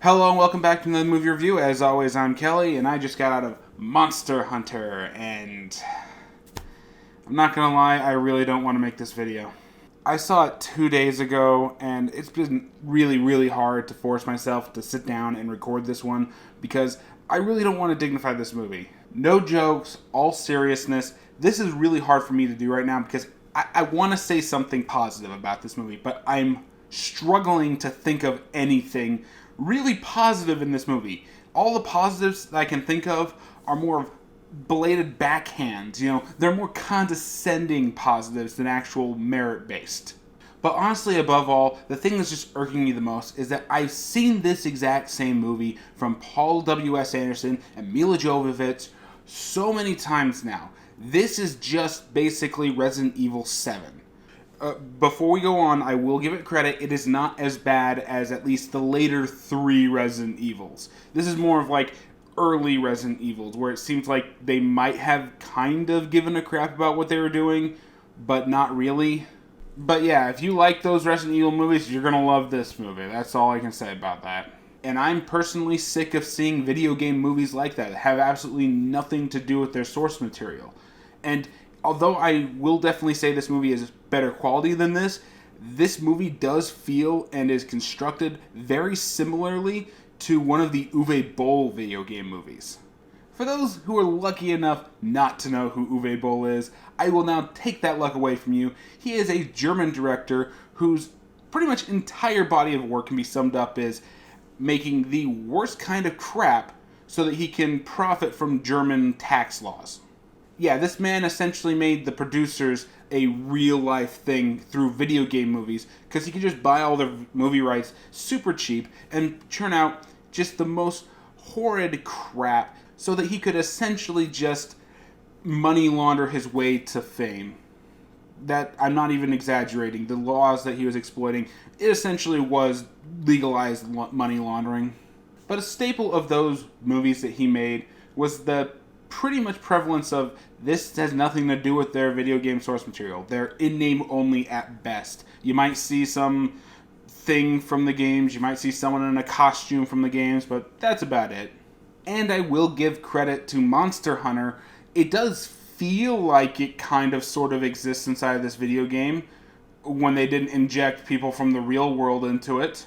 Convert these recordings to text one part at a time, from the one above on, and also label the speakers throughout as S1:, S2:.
S1: Hello and welcome back to another movie review. As always, I'm Kelly, and I just got out of Monster Hunter, and I'm not gonna lie, I really don't want to make this video. I saw it 2 days ago, and it's been really hard to force myself to sit down and record this one because I really don't want to dignify this movie. No jokes, all seriousness. This is really hard for me to do right now because I want to say something positive about this movie, but I'm struggling to think of anything really positive in this movie. All the positives that I can think of are more of belated backhands. They're more condescending positives than actual merit based. But honestly, above all, the thing that's just irking me the most is that I've seen this exact same movie from Paul W.S. Anderson and Milla Jovovich so many times now. This is just basically Resident Evil 7. Before we go on, I will give it credit. It is not as bad as at least the later 3 Resident Evils. This is more of like early Resident Evils, where it seems like they might have kind of given a crap about what they were doing, but not really. But yeah, if you like those Resident Evil movies, you're going to love this movie. That's all I can say about that. And I'm personally sick of seeing video game movies like that have absolutely nothing to do with their source material. And although I will definitely say this movie is better quality than this movie does feel and is constructed very similarly to one of the Uwe Boll video game movies. For those who are lucky enough not to know who Uwe Boll is, I will now take that luck away from you. He is a German director whose pretty much entire body of work can be summed up as making the worst kind of crap so that he can profit from German tax laws. Yeah, this man essentially made the producers a real-life thing through video game movies because he could just buy all their movie rights super cheap and churn out just the most horrid crap so that he could essentially just money launder his way to fame. That, I'm not even exaggerating. The laws that he was exploiting, it essentially was legalized money laundering. But a staple of those movies that he made was the pretty much prevalence of this has nothing to do with their video game source material. They're in-name only at best. You might see some thing from the games, you might see someone in a costume from the games, but that's about it. And I will give credit to Monster Hunter. It does feel like it kind of sort of exists inside of this video game when they didn't inject people from the real world into it.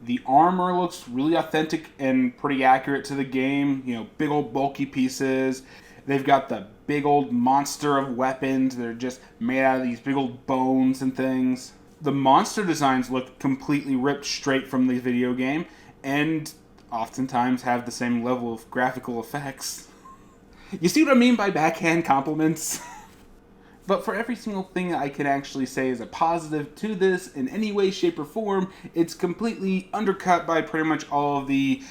S1: The armor looks really authentic and pretty accurate to the game. Big old bulky pieces. They've got the big old monster of weapons. They're just made out of these big old bones and things. The monster designs look completely ripped straight from the video game and oftentimes have the same level of graphical effects. You see what I mean by backhand compliments? But for every single thing that I can actually say is a positive to this in any way, shape, or form, it's completely undercut by pretty much all of the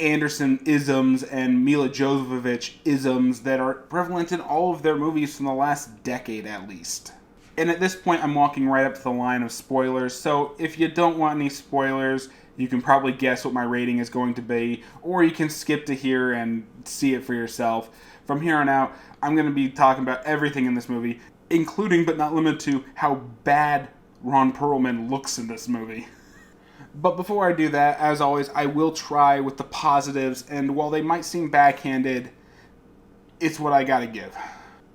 S1: Anderson isms and Milla Jovovich isms that are prevalent in all of their movies from the last decade at least. And at this point, I'm walking right up to the line of spoilers, so if you don't want any spoilers, you can probably guess what my rating is going to be, or you can skip to here and see it for yourself. From here on out, I'm going to be talking about everything in this movie, including but not limited to how bad Ron Perlman looks in this movie. But before I do that, as always, I will try with the positives, and while they might seem backhanded, it's what I gotta give.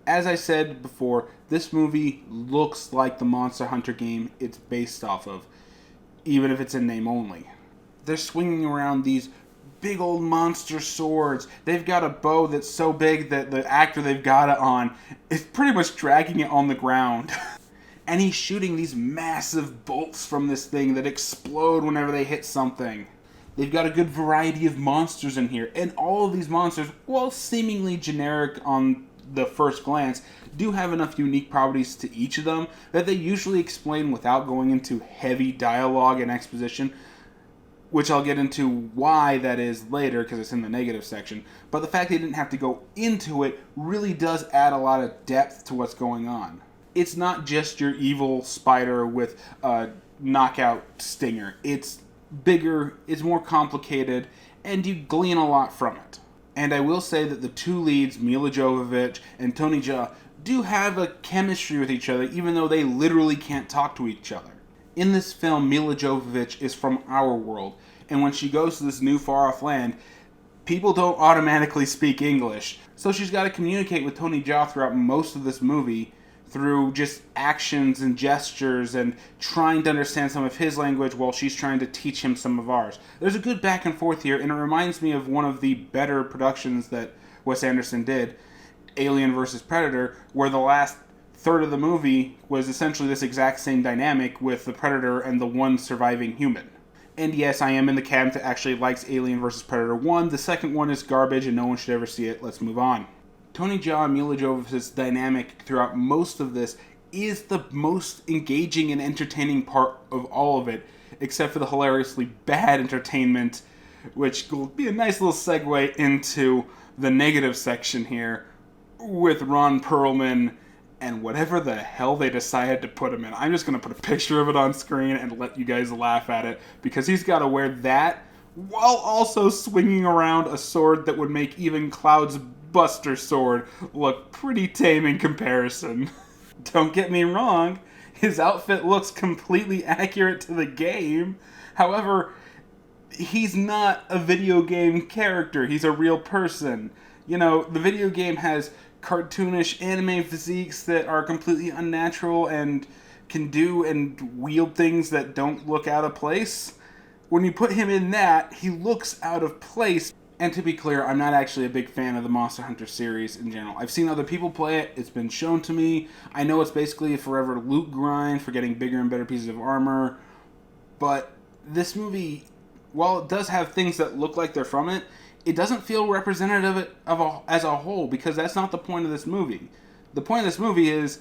S1: As I said before, this movie looks like the Monster Hunter game it's based off of, even if it's in name only. They're swinging around these big old monster swords. They've got a bow that's so big that the actor they've got it on is pretty much dragging it on the ground. And he's shooting these massive bolts from this thing that explode whenever they hit something. They've got a good variety of monsters in here, and all of these monsters, while seemingly generic on the first glance, do have enough unique properties to each of them that they usually explain without going into heavy dialogue and exposition, which I'll get into why that is later because it's in the negative section. But the fact they didn't have to go into it really does add a lot of depth to what's going on. It's not just your evil spider with a knockout stinger. It's bigger, it's more complicated, and you glean a lot from it. And I will say that the two leads, Milla Jovovich and Tony Jaa, do have a chemistry with each other, even though they literally can't talk to each other. In this film, Milla Jovovich is from our world, And when she goes to this new far-off land, people don't automatically speak English. So she's got to communicate with Tony Jaa throughout most of this movie through just actions and gestures and trying to understand some of his language while she's trying to teach him some of ours. There's a good back and forth here, and it reminds me of one of the better productions that Wes Anderson did, Alien vs. Predator, where the last third of the movie was essentially this exact same dynamic with the Predator and the one surviving human. And yes, I am in the camp that actually likes Alien vs. Predator 1. The second one is garbage and no one should ever see it. Let's move on. Tony Jaa and Milla Jovovich's dynamic throughout most of this is the most engaging and entertaining part of all of it, except for the hilariously bad entertainment, which will be a nice little segue into the negative section here with Ron Perlman and whatever the hell they decided to put him in. I'm just going to put a picture of it on screen and let you guys laugh at it, because he's got to wear that while also swinging around a sword that would make even Cloud's Buster sword look pretty tame in comparison. Don't get me wrong, his outfit looks completely accurate to the game. However, he's not a video game character. He's a real person. You know, the video game has cartoonish anime physiques that are completely unnatural and can do and wield things that don't look out of place. When you put him in that, he looks out of place. And to be clear, I'm not actually a big fan of the Monster Hunter series in general. I've seen other people play it. It's been shown to me. I know it's basically a forever loot grind for getting bigger and better pieces of armor. But this movie, while it does have things that look like they're from it, it doesn't feel representative as a whole, because that's not the point of this movie. The point of this movie is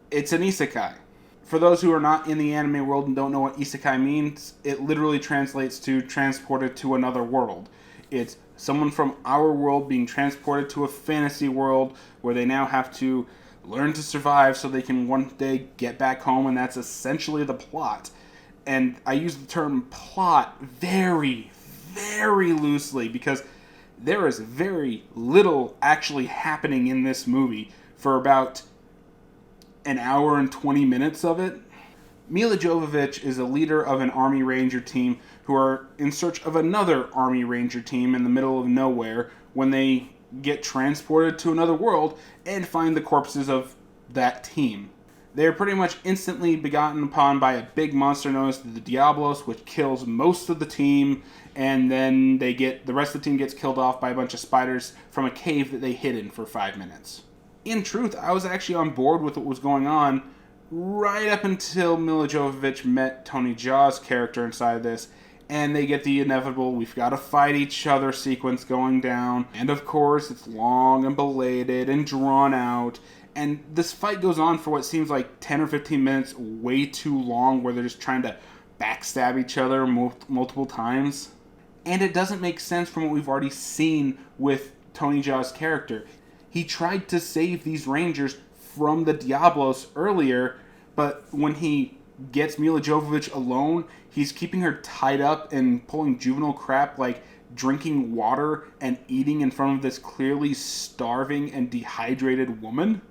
S1: it's an isekai. For those who are not in the anime world and don't know what isekai means, it literally translates to transported to another world. It's someone from our world being transported to a fantasy world where they now have to learn to survive so they can one day get back home, and that's essentially the plot. And I use the term plot very, very loosely, because there is very little actually happening in this movie for about an hour and 20 minutes of it. Milla Jovovich is a leader of an Army Ranger team who are in search of another Army Ranger team in the middle of nowhere when they get transported to another world and find the corpses of that team. They are pretty much instantly begotten upon by a big monster known as the Diablos, which kills most of the team, and then the rest of the team gets killed off by a bunch of spiders from a cave that they hid in for 5 minutes. In truth, I was actually on board with what was going on right up until Milla Jovovich met Tony Jaa's character inside this, and they get the inevitable we've got to fight each other sequence going down, and of course it's long and belated and drawn out, and this fight goes on for what seems like 10 or 15 minutes, way too long, where they're just trying to backstab each other multiple times. And it doesn't make sense from what we've already seen with Tony Jaa's character. He tried to save these Rangers from the Diablos earlier, but when he gets Milla Jovovich alone, he's keeping her tied up and pulling juvenile crap like drinking water and eating in front of this clearly starving and dehydrated woman.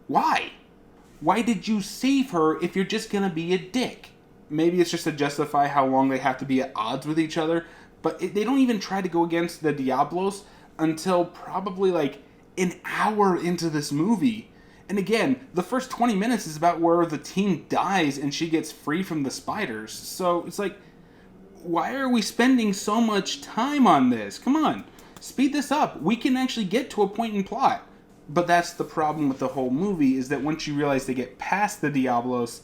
S1: Why? Why did you save her if you're just gonna be a dick? Maybe it's just to justify how long they have to be at odds with each other, but they don't even try to go against the Diablos until probably like an hour into this movie. And again, the first 20 minutes is about where the team dies and she gets free from the spiders. So it's like, why are we spending so much time on this? Come on, speed this up. We can actually get to a point in plot. But that's the problem with the whole movie, is that once you realize they get past the Diablos,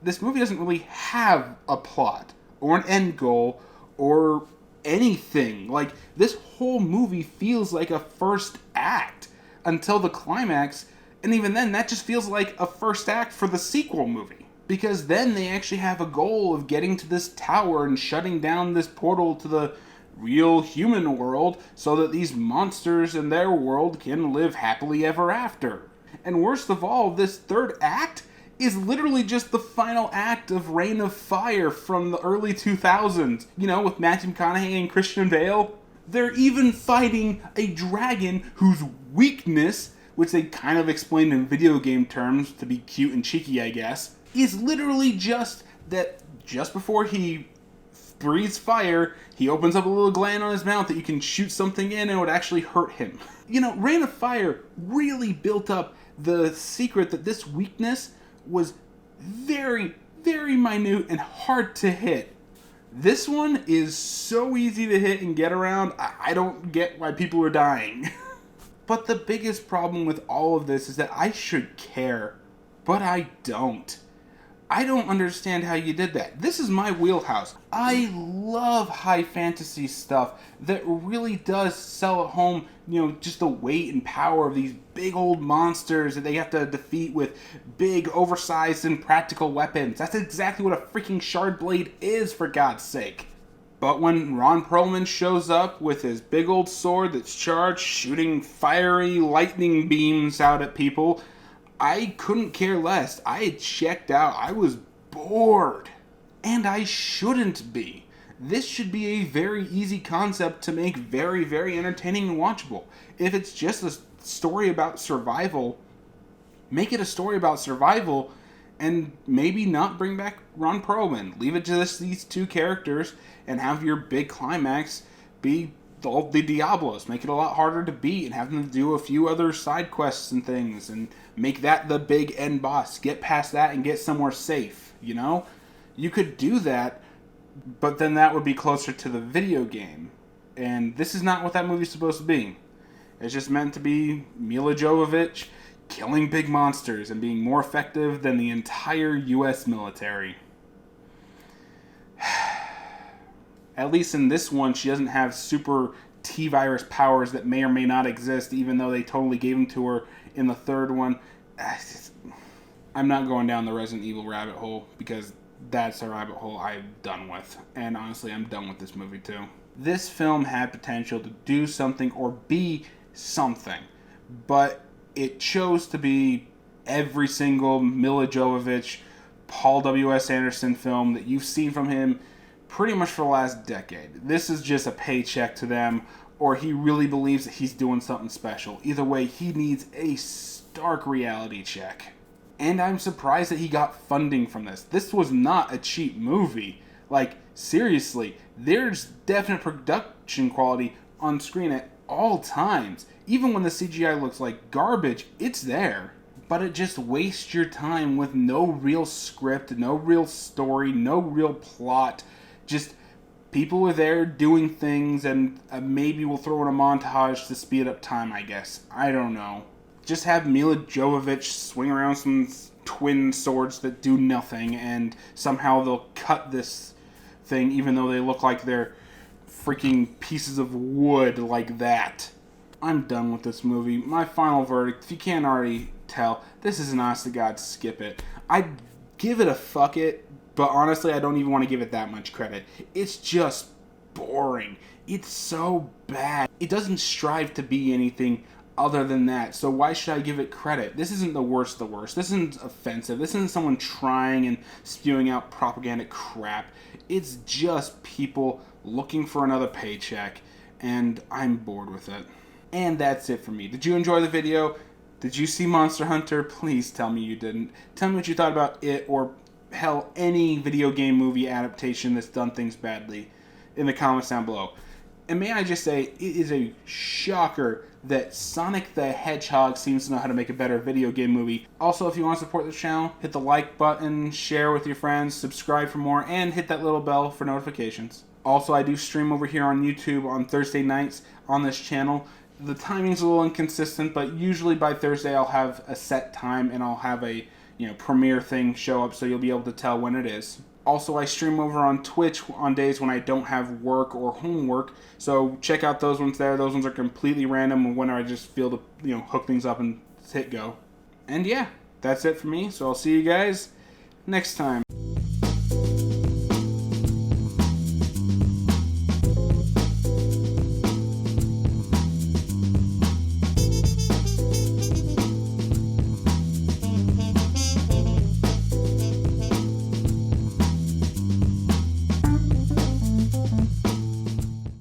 S1: this movie doesn't really have a plot or an end goal or anything. Like, this whole movie feels like a first act until the climax. And even then, that just feels like a first act for the sequel movie. Because then they actually have a goal of getting to this tower and shutting down this portal to the real human world so that these monsters in their world can live happily ever after. And worst of all, this third act is literally just the final act of Reign of Fire from the early 2000s. You know, with Matthew McConaughey and Christian Bale. They're even fighting a dragon whose weakness, which they kind of explained in video game terms to be cute and cheeky, I guess, is literally just that just before he breathes fire, he opens up a little gland on his mouth that you can shoot something in and it would actually hurt him. You know, Rain of Fire really built up the secret that this weakness was very, very minute and hard to hit. This one is so easy to hit and get around, I don't get why people are dying. But the biggest problem with all of this is that I should care, but I don't. I don't understand how you did that. This is my wheelhouse. I love high fantasy stuff that really does sell at home, you know, just the weight and power of these big old monsters that they have to defeat with big, oversized, and practical weapons. That's exactly what a freaking shard blade is, for God's sake. But when Ron Perlman shows up with his big old sword that's charged, shooting fiery lightning beams out at people, I couldn't care less. I had checked out. I was bored. And I shouldn't be. This should be a very easy concept to make very, very entertaining and watchable. If it's just a story about survival, make it a story about survival and maybe not bring back Ron Perlman. Leave it to just these two characters and have your big climax be the Diablos. Make it a lot harder to beat and have them do a few other side quests and things and make that the big end boss. Get past that and get somewhere safe, you know? You could do that, but then that would be closer to the video game. And this is not what that movie's supposed to be. It's just meant to be Milla Jovovich killing big monsters and being more effective than the entire US military. At least in this one, she doesn't have super T-virus powers that may or may not exist, even though they totally gave them to her in the third one. I'm not going down the Resident Evil rabbit hole, because that's a rabbit hole I'm done with. And honestly, I'm done with this movie too. This film had potential to do something or be something, but it chose to be every single Milla Jovovich, Paul W.S. Anderson film that you've seen from him pretty much for the last decade. This is just a paycheck to them, or he really believes that he's doing something special. Either way, he needs a stark reality check. And I'm surprised that he got funding from this. This was not a cheap movie. Like, seriously, there's definite production quality on screen at all times. Even when the CGI looks like garbage, it's there. But it just wastes your time with no real script, no real story, no real plot. Just people are there doing things, and maybe we'll throw in a montage to speed up time, I guess. I don't know. Just have Milla Jovovich swing around some twin swords that do nothing, and somehow they'll cut this thing even though they look like they're freaking pieces of wood like that. I'm done with this movie. My final verdict, if you can't already tell, this is an honest to God skip it. I'd give it a fuck it, but honestly, I don't even want to give it that much credit. It's just boring. It's so bad. It doesn't strive to be anything other than that, so why should I give it credit? This isn't the worst of the worst. This isn't offensive. This isn't someone trying and spewing out propaganda crap. It's just people looking for another paycheck, and I'm bored with it. And that's it for me. Did you enjoy the video? Did you see Monster Hunter? Please tell me you didn't. Tell me what you thought about it, or hell, any video game movie adaptation that's done things badly in the comments down below. And may I just say, it is a shocker that Sonic the Hedgehog seems to know how to make a better video game movie. Also, if you want to support this channel, hit the like button, share with your friends, subscribe for more, and hit that little bell for notifications. Also, I do stream over here on YouTube on Thursday nights on this channel. The timing's a little inconsistent, but usually by Thursday I'll have a set time and I'll have a premiere thing show up, so you'll be able to tell when it is. Also, I stream over on Twitch on days when I don't have work or homework, so check out those ones there. Those ones are completely random and when I just feel to hook things up and hit go. And yeah, that's it for me, so I'll see you guys next time.